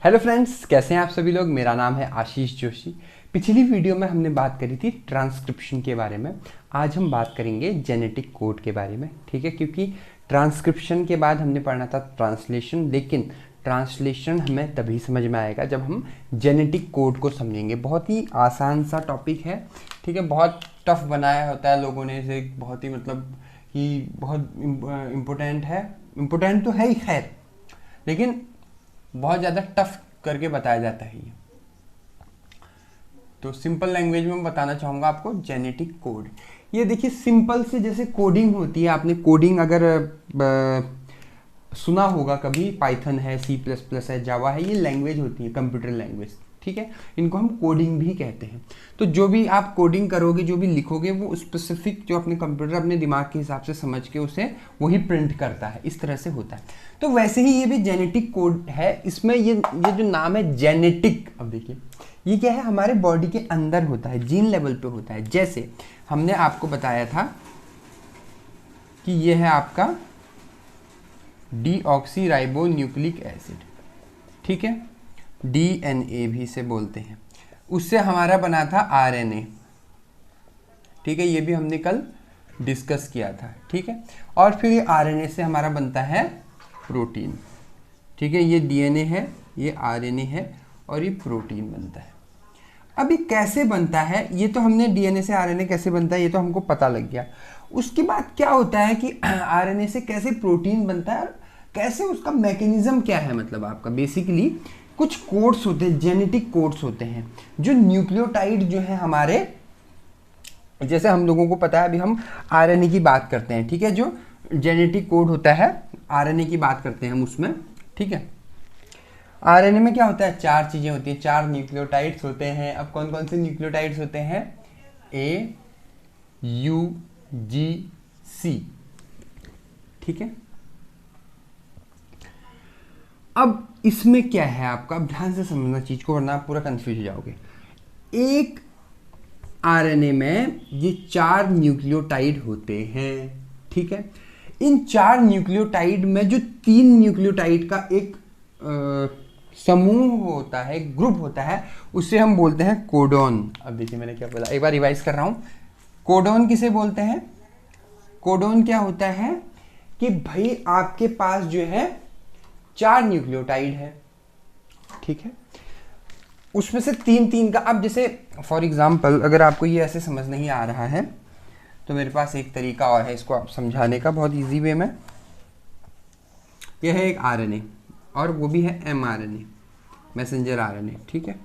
Hello friends, कैसे हैं आप सभी लोग। मेरा नाम है आशीष जोशी। पिछली वीडियो में हमने बात करी थी ट्रांसक्रिप्शन के बारे में। आज हम बात करेंगे जेनेटिक कोड के बारे में, ठीक है। क्योंकि ट्रांसक्रिप्शन के बाद हमने पढ़ना था ट्रांसलेशन, लेकिन ट्रांसलेशन हमें तभी समझ में आएगा जब हम जेनेटिक कोड को समझेंगे। बहुत ही आसान सा टॉपिक है, ठीक है। बहुत टफ बनाया होता है लोगों ने इसे, बहुत ही मतलब कि बहुत इम्पोर्टेंट है। इम्पोर्टेंट तो है ही खैर, लेकिन बहुत ज़्यादा टफ करके बताया जाता है ये। तो सिंपल लैंग्वेज में मैं बताना चाहूँगा आपको जेनेटिक कोड। ये देखिए सिंपल से जैसे कोडिंग होती है, आपने कोडिंग अगर सुना होगा कभी, पाइथन है, C++ है, जावा है, ये लैंग्वेज होती है, कंप्यूटर लैंग्वेज, ठीक है। इनको हम कोडिंग भी कहते हैं। तो जो भी आप कोडिंग करोगे, जो भी लिखोगे, वो स्पेसिफिक जो अपने कंप्यूटर अपने दिमाग के हिसाब से समझ के उसे वही प्रिंट करता है, इस तरह से होता है। तो वैसे ही ये भी जेनेटिक कोड है। इसमें ये जो नाम है जेनेटिक, अब देखिए ये क्या है, हमारे बॉडी के अंदर होता है, जीन लेवल पे होता है। जैसे हमने आपको बताया था कि ये है आपका डीऑक्सी राइबोन्यूक्लिक एसिड, ठीक है, DNA भी से बोलते हैं। उससे हमारा बना था RNA, ठीक है, ये भी हमने कल डिस्कस किया था, ठीक है। और फिर ये RNA से हमारा बनता है प्रोटीन, ठीक है। ये DNA है, ये RNA है और ये प्रोटीन बनता है। अभी कैसे बनता है ये तो हमने, DNA से RNA कैसे बनता है ये तो हमको पता लग गया। उसके बाद क्या होता है कि RNA से कैसे प्रोटीन बनता है और कैसे उसका मैकेनिज्म क्या है, मतलब आपका बेसिकली कुछ कोड्स होते हैं, जेनेटिक कोड्स होते हैं, जो न्यूक्लियोटाइड जो है हमारे, जैसे हम लोगों को पता है, अभी हम RNA की बात करते हैं, ठीक है। जो जेनेटिक कोड होता है RNA की बात करते हैं हम उसमें, ठीक है। RNA में क्या होता है, चार चीजें होती हैं, चार न्यूक्लियोटाइड्स होते हैं। अब कौन कौन से न्यूक्लियोटाइड्स होते हैं, A, U, G, C, ठीक है। अब इसमें क्या है आपका, अब ध्यान से समझना चीज को, वरना आप पूरा कंफ्यूज हो जाओगे। एक RNA में ये चार न्यूक्लियोटाइड होते हैं, ठीक है। इन चार न्यूक्लियोटाइड में जो तीन न्यूक्लियोटाइड का एक समूह होता है, ग्रुप होता है, उसे हम बोलते हैं कोडोन। अब देखिए मैंने क्या बोला, एक बार रिवाइज कर रहा हूं। कोडोन किसे बोलते हैं, कोडोन क्या होता है कि भाई आपके पास जो है चार न्यूक्लियोटाइड है, ठीक है। उसमें से तीन तीन का, अब जैसे फॉर एग्जांपल अगर आपको ये ऐसे समझ नहीं आ रहा है तो मेरे पास एक तरीका और है इसको आप समझाने का, बहुत इजी वे में। यह है एक RNA और वो भी है mRNA, मैसेंजर RNA, ठीक है।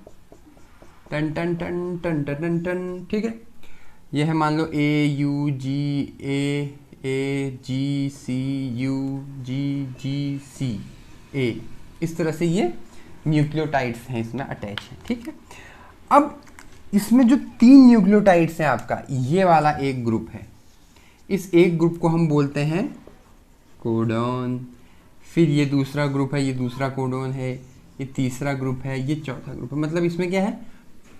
टन टन टन टन टन टन टन, ठीक है। यह है मान लो AUGA, इस तरह से ये न्यूक्लियोटाइड्स हैं, इसमें अटैच है, ठीक है। अब इसमें जो तीन न्यूक्लियोटाइड्स हैं आपका, ये वाला एक ग्रुप है, इस एक ग्रुप को हम बोलते हैं कोडोन। फिर ये दूसरा ग्रुप है, ये दूसरा कोडोन है, ये तीसरा ग्रुप है, ये चौथा ग्रुप है। मतलब इसमें क्या है,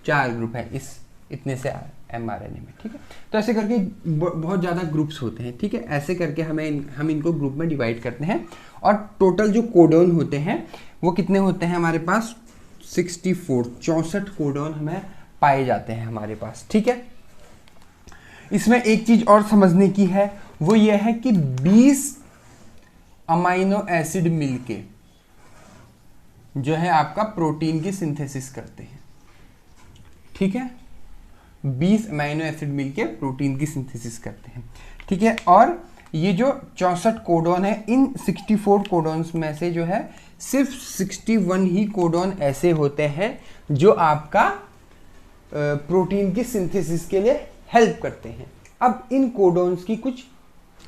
चार ग्रुप है इस इतने से mRNA में, ठीक है। तो ऐसे करके बहुत ज़्यादा ग्रुप्स होते हैं, ठीक है। ऐसे करके हम इनको ग्रुप में डिवाइड करते हैं। और टोटल जो कोडोन होते हैं वो कितने होते हैं हमारे पास, 64 कोडोन हमें पाए जाते हैं हमारे पास, ठीक है। इसमें एक चीज और समझने की है, वो ये है कि 20 अमाइनो एसिड मिलके जो है आपका प्रोटीन की सिंथेसिस करते हैं, ठीक है। 20 अमाइनो एसिड मिलके प्रोटीन की सिंथेसिस करते हैं, ठीक है। और ये जो 64 कोडोन है, इन 64 कोडोन्स में से जो है सिर्फ 61 ही कोडोन ऐसे होते हैं जो आपका प्रोटीन की सिंथेसिस के लिए हेल्प करते हैं। अब इन कोडोन्स की कुछ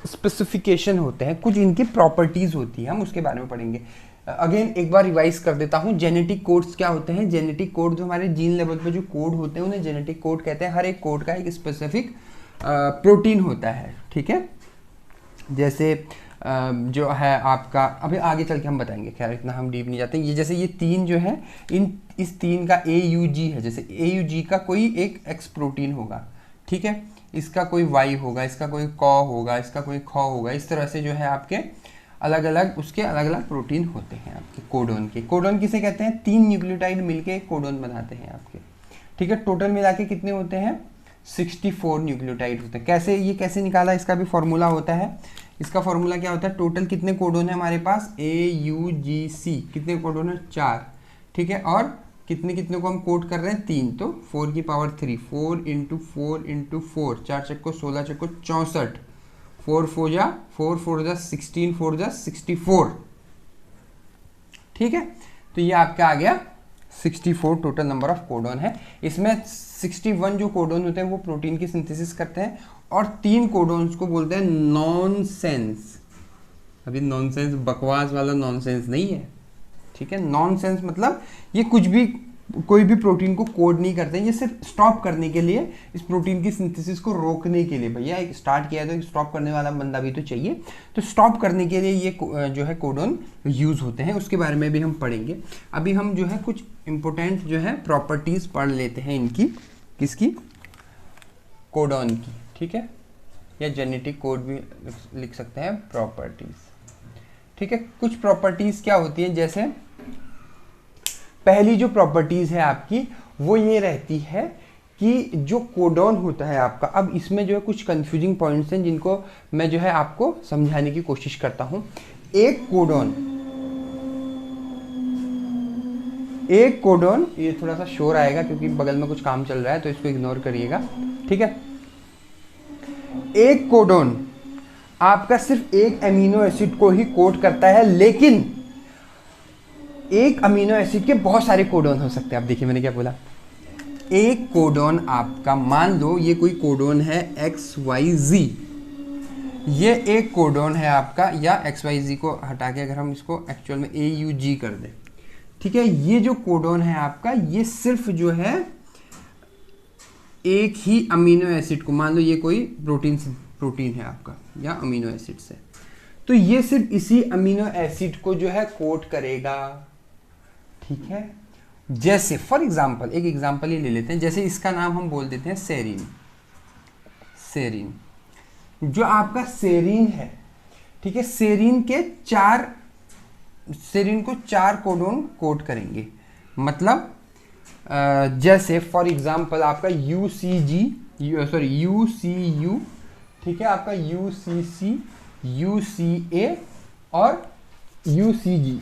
स्पेसिफिकेशन होते हैं, कुछ इनकी प्रॉपर्टीज होती है, हम उसके बारे में पढ़ेंगे। अगेन एक बार रिवाइज कर देता हूं, जेनेटिक कोड्स क्या होते हैं। जेनेटिक कोड जो हमारे जीन लेवल पे जो कोड होते हैं उन्हें जेनेटिक कोड कहते हैं। हर एक कोड का एक स्पेसिफिक प्रोटीन होता है, ठीक है। जैसे जो है आपका, अभी आगे चल के हम बताएंगे, खैर इतना हम डीप नहीं जाते। ये जैसे ये तीन जो है, इस तीन का AUG है, जैसे AUG का कोई एक X प्रोटीन होगा, ठीक है। इसका कोई Y होगा, इसका कोई क होगा, इसका कोई ख होगा। इस तरह से जो है आपके अलग अलग उसके अलग अलग प्रोटीन होते हैं आपके कोडोन के। कोडोन किसे कहते हैं? 3 न्यूक्लियोटाइड मिलके एक कोडोन बनाते हैं आपके, ठीक है। टोटल मिला के कितने होते हैं? 64 न्यूक्लियोटाइड होते हैं। कैसे, ये कैसे निकाला? इसका भी फॉर्मूला होता है। इसका फॉर्मूला क्या होता है? टोटल कितने कोडोन है हमारे पास? AUGC, कितने कोडोन है? 4, ठीक है। और कितने कितने को हम कोड कर रहे हैं? 3, तो 4 की पावर 3, 4 इंटू 4 इंटू 4, 4 चक्को 16 चक्को 64, 4 4 जा 16, 4 जा 64, ठीक है। तो ये आपका आ गया 64 टोटल नंबर ऑफ कोडोन है। इसमें 61 जो कोडोन होते हैं वो प्रोटीन की सिंथेसिस करते हैं, और 3 कोडोन्स को बोलते हैं नॉनसेंस। अभी नॉनसेंस बकवास वाला नॉनसेंस नहीं है, ठीक है। नॉनसेंस मतलब ये कुछ भी, कोई भी प्रोटीन को कोड नहीं करते हैं, ये सिर्फ स्टॉप करने के लिए, इस प्रोटीन की सिंथेसिस को रोकने के लिए। भैया एक स्टार्ट किया है तो स्टॉप करने वाला बंदा भी तो चाहिए, तो स्टॉप करने के लिए ये जो है कोडोन यूज होते हैं। उसके बारे में भी हम पढ़ेंगे। अभी हम जो है कुछ इंपॉर्टेंट जो है प्रॉपर्टीज पढ़ लेते हैं इनकी, किसकी? कोडोन की, ठीक है। या जेनेटिक कोड भी लिख सकते हैं, प्रॉपर्टीज, ठीक है। कुछ प्रॉपर्टीज क्या होती हैं, जैसे पहली जो प्रॉपर्टीज है आपकी वो ये रहती है कि जो कोडोन होता है आपका, अब इसमें जो है कुछ कंफ्यूजिंग पॉइंट्स हैं जिनको मैं जो है आपको समझाने की कोशिश करता हूं। एक कोडोन, ये थोड़ा सा शोर आएगा क्योंकि बगल में कुछ काम चल रहा है, तो इसको इग्नोर करिएगा, ठीक है। एक कोडोन आपका सिर्फ एक अमीनो एसिड को ही कोड करता है, लेकिन एक अमीनो एसिड के बहुत सारे कोडोन हो सकते हैं। आप देखिए मैंने क्या बोला, एक कोडोन आपका, मान लो ये कोई कोडोन है XYZ, ये एक कोडोन है आपका, या XYZ को हटा के अगर हम इसको एक्चुअल में AUG कर दें, ठीक है। ये जो कोडोन है आपका, ये सिर्फ जो है एक ही अमीनो एसिड को, मान लो ये कोई प्रोटीन है आपका या अमीनो एसिड से, तो ये सिर्फ इसी अमीनो एसिड को जो है कोड करेगा, ठीक है। जैसे फॉर एग्जांपल, एक एग्जांपल ही ले लेते हैं, जैसे इसका नाम हम बोल देते हैं सेरीन। जो आपका सेरीन है, ठीक है, सेरीन को 4 कोडोन कोड करेंगे। मतलब जैसे फॉर एग्जांपल आपका UCU, ठीक है, आपका UCC, UCA और UCG।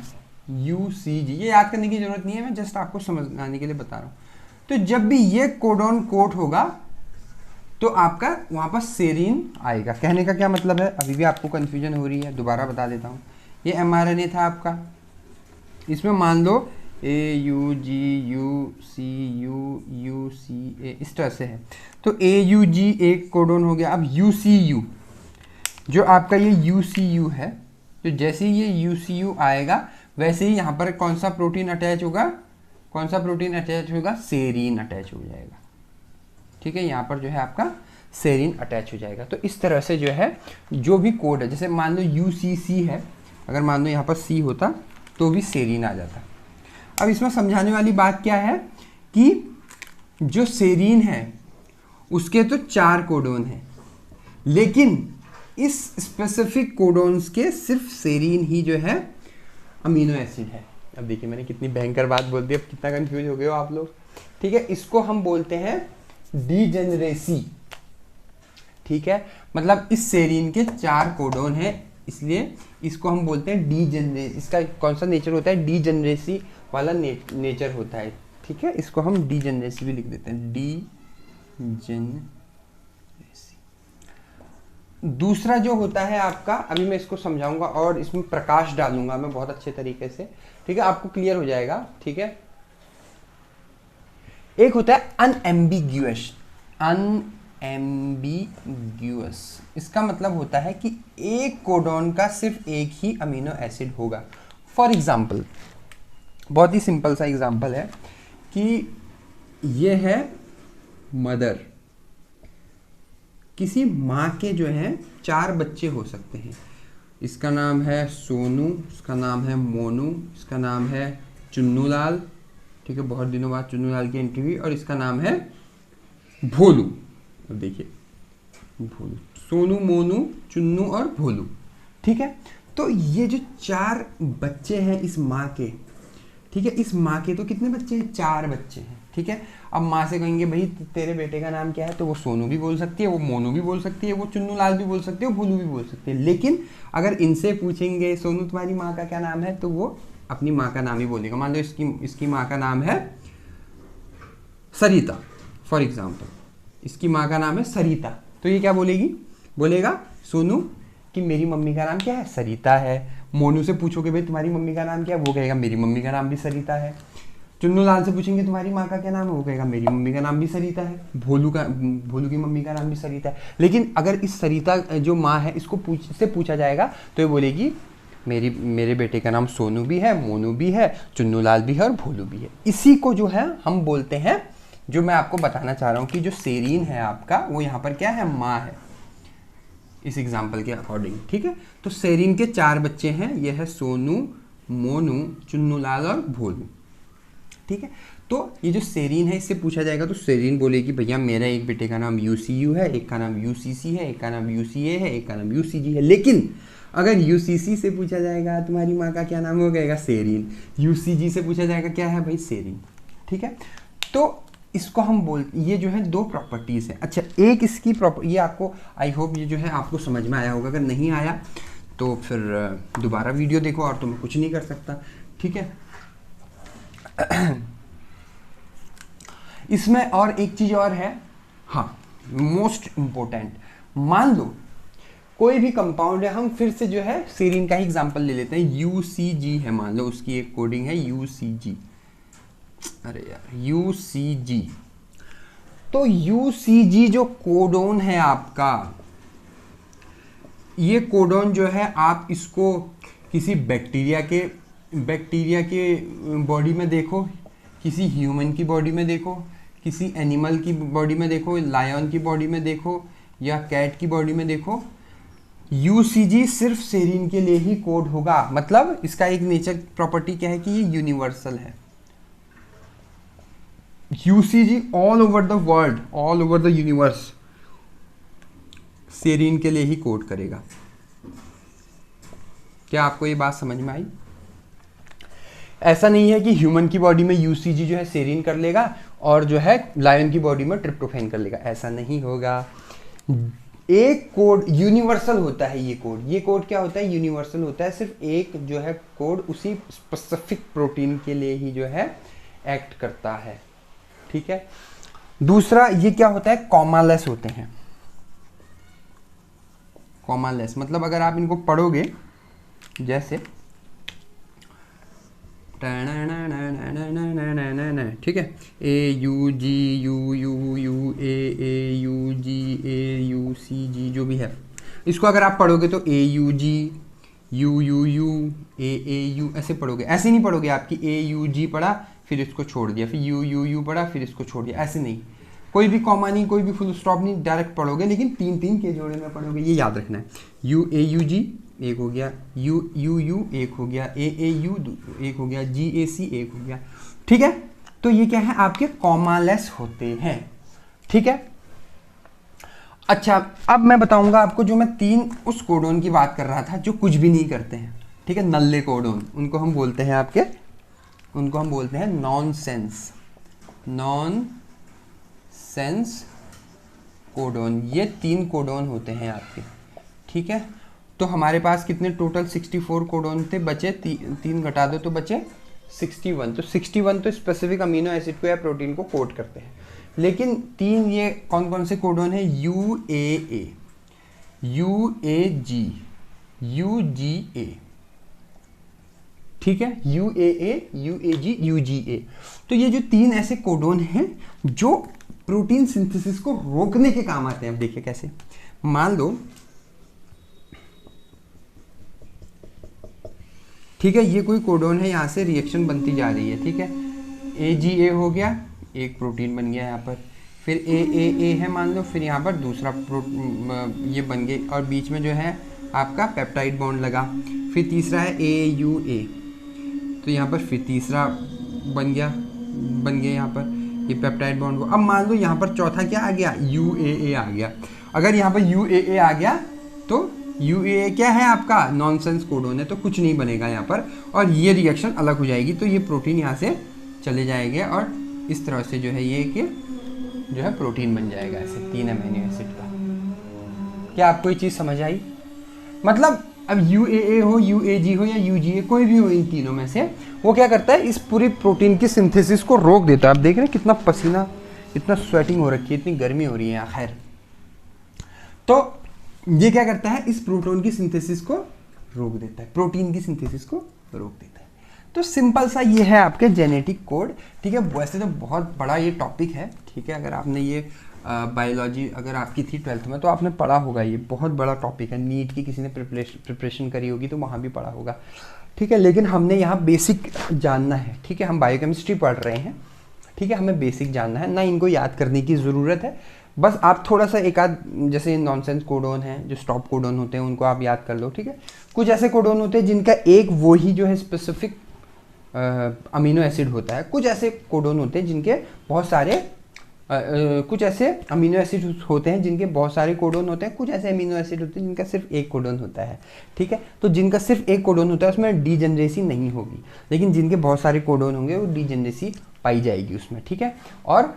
ये याद करने की जरूरत नहीं है, मैं जस्ट आपको समझाने के लिए बता रहा हूं। तो जब भी ये कोडोन कोड होगा तो आपका वहां पर सेरीन आएगा। कहने का क्या मतलब है, अभी भी आपको कंफ्यूजन हो रही है, दोबारा बता देता हूं। ये mRNA था आपका, इसमें मान लो AUGUCUUCA इस तरह से है, तो AUG एक कोडोन हो गया। अब UCU, जो आपका ये UCU है, तो जैसे ही ये UCU आएगा वैसे ही यहाँ पर कौन सा प्रोटीन अटैच होगा? सेरीन अटैच हो जाएगा, ठीक है। यहाँ पर जो है आपका सेरीन अटैच हो जाएगा। तो इस तरह से जो है जो भी कोड है, जैसे मान लो UCC है, अगर मान लो यहाँ पर C होता तो भी सेरीन आ जाता। अब इसमें समझाने वाली बात क्या है कि जो सेरीन है उसके तो 4 कोडोन हैं, लेकिन इस स्पेसिफिक कोडोन्स के सिर्फ सेरीन ही जो है अमीनो एसिड है। अब देखिए मैंने कितनी भयंकर बात बोल दी, अब कितना कंफ्यूज हो गए हो आप लोग, ठीक है। इसको हम बोलते हैं डीजेनरेसी, ठीक है। मतलब इस सेरीन के 4 कोडोन हैं, इसलिए इसको हम बोलते हैं डीजेनरेसी। इसका कौन सा नेचर होता है? डीजेनरेसी वाला नेचर होता है, ठीक है। इसको हम डीजेनरेसी भी लिख देते हैं, डीजेनरेसी। दूसरा जो होता है आपका, अभी मैं इसको समझाऊंगा और इसमें प्रकाश डालूंगा मैं बहुत अच्छे तरीके से, ठीक है, आपको क्लियर हो जाएगा, ठीक है। एक होता है अनएम्बिग्यूअस। इसका मतलब होता है कि एक कोडोन का सिर्फ एक ही अमीनो एसिड होगा। फॉर एग्जाम्पल, बहुत ही सिंपल सा एग्जाम्पल है कि ये है मदर, किसी माँ के जो है 4 बच्चे हो सकते हैं। इसका नाम है सोनू, इसका नाम है मोनू, इसका नाम है चुन्नूलाल, ठीक है, बहुत दिनों बाद चुन्नूलाल की एंट्री हुई, और इसका नाम है भोलू। अब देखिए भोलू, सोनू, मोनू, चुन्नू और भोलू, ठीक है। तो ये जो 4 बच्चे हैं इस माँ के, ठीक है, इस माँ के तो कितने बच्चे हैं, 4 बच्चे हैं, ठीक है। अब माँ से कहेंगे भाई तेरे बेटे का नाम क्या है, तो वो सोनू भी बोल सकती है, वो मोनू भी बोल सकती है, वो चुन्नू लाल भी बोल सकती है, वो भोलू भी बोल सकती है। लेकिन अगर इनसे पूछेंगे सोनू तुम्हारी माँ का क्या नाम है, तो वो अपनी माँ का नाम ही बोलेगा। मान लो इसकी माँ का नाम है सरिता, फॉर एग्जाम्पल इसकी माँ का नाम है सरिता, तो ये क्या बोलेगी, बोलेगा सोनू कि मेरी मम्मी का नाम क्या है, सरिता है। मोनू से पूछोगे भाई तुम्हारी मम्मी का नाम क्या है, वो कहेगा मेरी मम्मी का नाम भी सरिता है। चुन्नू लाल से पूछेंगे तुम्हारी माँ का क्या नाम है, वो कहेगा मेरी मम्मी का नाम भी सरिता है। भोलू की मम्मी का नाम भी सरिता है। लेकिन अगर इस सरिता जो माँ है इसको पूछा जाएगा तो ये बोलेगी मेरे बेटे का नाम सोनू भी है, मोनू भी है, चुन्नू लाल भी है और भोलू भी है। इसी को जो है हम बोलते हैं, जो मैं आपको बताना चाह रहा हूँ कि जो सेरीन है आपका वो यहाँ पर क्या है, माँ है, इस एग्जाम्पल के अकॉर्डिंग, ठीक है। तो सेरीन के 4 बच्चे हैं, ये है सोनू, मोनू, चुन्नू लाल और भोलू, ठीक है। तो ये जो सेरीन है इससे पूछा जाएगा तो सेरीन बोलेगी भैया मेरा एक बेटे का नाम यूसीयू है, एक का नाम यूसीसी है, एक का नाम यूसीए है, एक का नाम यूसीजी है। लेकिन अगर यूसीसी से पूछा जाएगा तुम्हारी माँ का क्या नाम हो, गएगा सेरीन। यूसीजी से पूछा जाएगा क्या है भाई, सेरीन, ठीक है। तो इसको हम ये जो है 2 प्रॉपर्टीज़ हैं। अच्छा, एक इसकी ये आपको आई होप ये जो है आपको समझ में आया होगा। अगर नहीं आया तो फिर दोबारा वीडियो देखो, और तो मैं कुछ नहीं कर सकता, ठीक है। इसमें और एक चीज़ और है, हाँ, मोस्ट इम्पोर्टेंट। मान लो कोई भी कंपाउंड है, हम फिर से जो है सेरीन का ही एग्जांपल ले लेते हैं। यूसीजी है, मान लो उसकी एक कोडिंग है यूसीजी, अरे यार यूसीजी। तो यूसीजी जो कोडोन है आपका, ये कोडोन जो है आप इसको किसी बैक्टीरिया के बॉडी में देखो, किसी ह्यूमन की बॉडी में देखो, किसी एनिमल की बॉडी में देखो, लायन की बॉडी में देखो या कैट की बॉडी में देखो, यूसीजी सिर्फ सेरीन के लिए ही कोड होगा। मतलब इसका एक नेचर प्रॉपर्टी क्या है कि ये यूनिवर्सल है। UCG all over the world, all over the universe serine के लिए ही कोड करेगा। क्या आपको ये बात समझ में आई? ऐसा नहीं है कि ह्यूमन की बॉडी में यूसीजी जो है सेरीन कर लेगा और जो है लायन की बॉडी में ट्रिप्टोफैन कर लेगा, ऐसा नहीं होगा। एक कोड यूनिवर्सल होता है, ये कोड क्या होता है, यूनिवर्सल होता है। सिर्फ एक जो है कोड उसी स्पेसिफिक प्रोटीन के लिए ही जो है एक्ट करता है, ठीक है। दूसरा ये क्या होता है, कॉमालेस होते हैं। कॉमालेस मतलब अगर आप इनको पढ़ोगे जैसे ठीक है, A U G U U U A U G A U C G जो भी है, इसको अगर आप पढ़ोगे तो A U G U U U A U ऐसे पढ़ोगे। ऐसे नहीं पढ़ोगे आपकी ए यू जी पढ़ा फिर इसको छोड़ दिया, फिर यू यू यू पढ़ा फिर इसको छोड़ दिया, ऐसे नहीं। कोई भी कॉमा नहीं, कोई भी फुल स्टॉप नहीं, डायरेक्ट पढ़ोगे, लेकिन 3-3 के जोड़े में पढ़ोगे, ये याद रखना है। यू ए यू जी एक हो गया, यू यू यू एक हो गया, ए यू एक हो गया, जी ए सी एक हो गया, ठीक है। तो ये क्या है, आपके कॉमालेस होते हैं, ठीक है। अच्छा, अब मैं बताऊंगा आपको, जो मैं 3 उस कोडोन की बात कर रहा था जो कुछ भी नहीं करते हैं, ठीक है, नल्ले कोडोन, उनको हम बोलते हैं आपके, उनको हम बोलते हैं नॉनसेंस कोडोन। ये 3 कोडोन होते हैं आपके, ठीक है। तो हमारे पास कितने टोटल 64 कोडोन थे, बचे 3 घटा दो तो बचे 61। तो 61 तो स्पेसिफिक अमीनो एसिड को या प्रोटीन को कोड करते हैं, लेकिन 3 ये कौन कौन से कोडोन है, U A ji you G ए, ठीक है, U A ji you G ए। तो ये जो 3 ऐसे कोडोन हैं जो प्रोटीन सिंथेसिस को रोकने के काम आते हैं। अब देखिए कैसे, मान लो, ठीक है, ये कोई कोडोन है, यहाँ से रिएक्शन बनती जा रही है, ठीक है, ए जी ए हो गया, एक प्रोटीन बन गया यहाँ पर, फिर ए है मान लो, फिर यहाँ पर दूसरा ये बन गए, और बीच में जो है आपका पेप्टाइड बॉन्ड लगा, फिर तीसरा है ए यू ए, तो यहाँ पर फिर तीसरा बन गया यहाँ पर ये पेप्टाइड बॉन्ड को। अब मान लो यहाँ पर चौथा क्या आ गया, यू ए आ गया। अगर यहाँ पर यू ए आ गया तो UAA क्या है आपका, नॉनसेंस कोडोन है, तो कुछ नहीं बनेगा यहाँ पर, और ये रिएक्शन अलग हो जाएगी, तो ये प्रोटीन यहाँ से चले जाएंगे और इस तरह से जो है ये कि जो है प्रोटीन बन जाएगा ऐसे 3 अमीनो एसिड का। क्या आपको ये चीज़ समझ आई? मतलब अब UAA हो, UAG हो या UGA, कोई भी हो इन तीनों में से, वो क्या करता है, इस पूरी प्रोटीन की सिंथेसिस को रोक देता है। आप देख रहे हैं कितना पसीना, इतना स्वेटिंग हो रखी है, इतनी गर्मी हो रही है। खैर, तो ये क्या करता है, इस प्रोटीन की सिंथेसिस को रोक देता है, प्रोटीन की सिंथेसिस को रोक देता है। तो सिंपल सा ये है आपके जेनेटिक कोड, ठीक है। वैसे तो बहुत बड़ा ये टॉपिक है, ठीक है। अगर आपने ये बायोलॉजी अगर आपकी थी 12th में तो आपने पढ़ा होगा, ये बहुत बड़ा टॉपिक है। नीट की किसी ने प्रिपरेशन करी होगी तो वहाँ भी पढ़ा होगा, ठीक है। लेकिन हमने यहाँ बेसिक जानना है, ठीक है। हम बायोकेमिस्ट्री पढ़ रहे हैं, ठीक है। हमें बेसिक जानना है, ना इनको याद करने की ज़रूरत है। बस आप थोड़ा सा एक आध, जैसे नॉनसेंस कोडोन है, जो स्टॉप कोडोन होते हैं, उनको आप याद कर लो, ठीक है। कुछ ऐसे कोडोन होते हैं जिनका एक वो ही जो है स्पेसिफिक अमीनो एसिड होता है। कुछ ऐसे कोडोन होते हैं जिनके बहुत सारे कुछ ऐसे अमीनो एसिड होते हैं जिनके बहुत सारे कोडोन होते हैं। कुछ ऐसे अमीनो एसिड होते हैं जिनका सिर्फ एक कोडोन होता है, ठीक है। तो जिनका सिर्फ एक कोडोन होता है उसमें डीजेनरेसी नहीं होगी, लेकिन जिनके बहुत सारे कोडोन होंगे वो डीजेनरेसी पाई जाएगी उसमें, ठीक है। और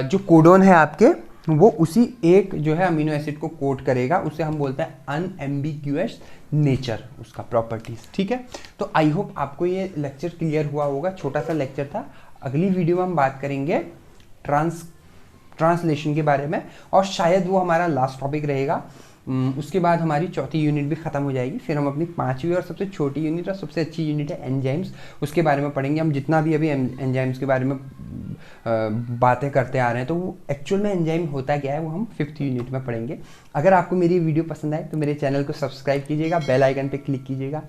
जो कोडोन है आपके, वो उसी एक जो है अमीनो एसिड को कोड करेगा, उसे हम बोलते हैं अनएम्बिग्यूअस नेचर, उसका प्रॉपर्टीज, ठीक है। तो आई होप आपको ये लेक्चर क्लियर हुआ होगा। छोटा सा लेक्चर था। अगली वीडियो में हम बात करेंगे ट्रांसलेशन के बारे में, और शायद वो हमारा लास्ट टॉपिक रहेगा। उसके बाद हमारी चौथी यूनिट भी ख़त्म हो जाएगी। फिर हम अपनी 5वीं और सबसे छोटी यूनिट और सबसे अच्छी यूनिट है एंजाइम्स, उसके बारे में पढ़ेंगे। हम जितना भी अभी एंजाइम्स के बारे में बातें करते आ रहे हैं, तो वो एक्चुअल में एंजाइम होता क्या है वो हम 5th यूनिट में पढ़ेंगे। अगर आपको मेरी वीडियो पसंद आए तो मेरे चैनल को सब्सक्राइब कीजिएगा, बेल आइकन पर क्लिक कीजिएगा।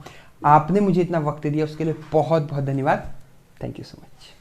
आपने मुझे इतना वक्त दिया उसके लिए बहुत बहुत धन्यवाद। Thank you so much.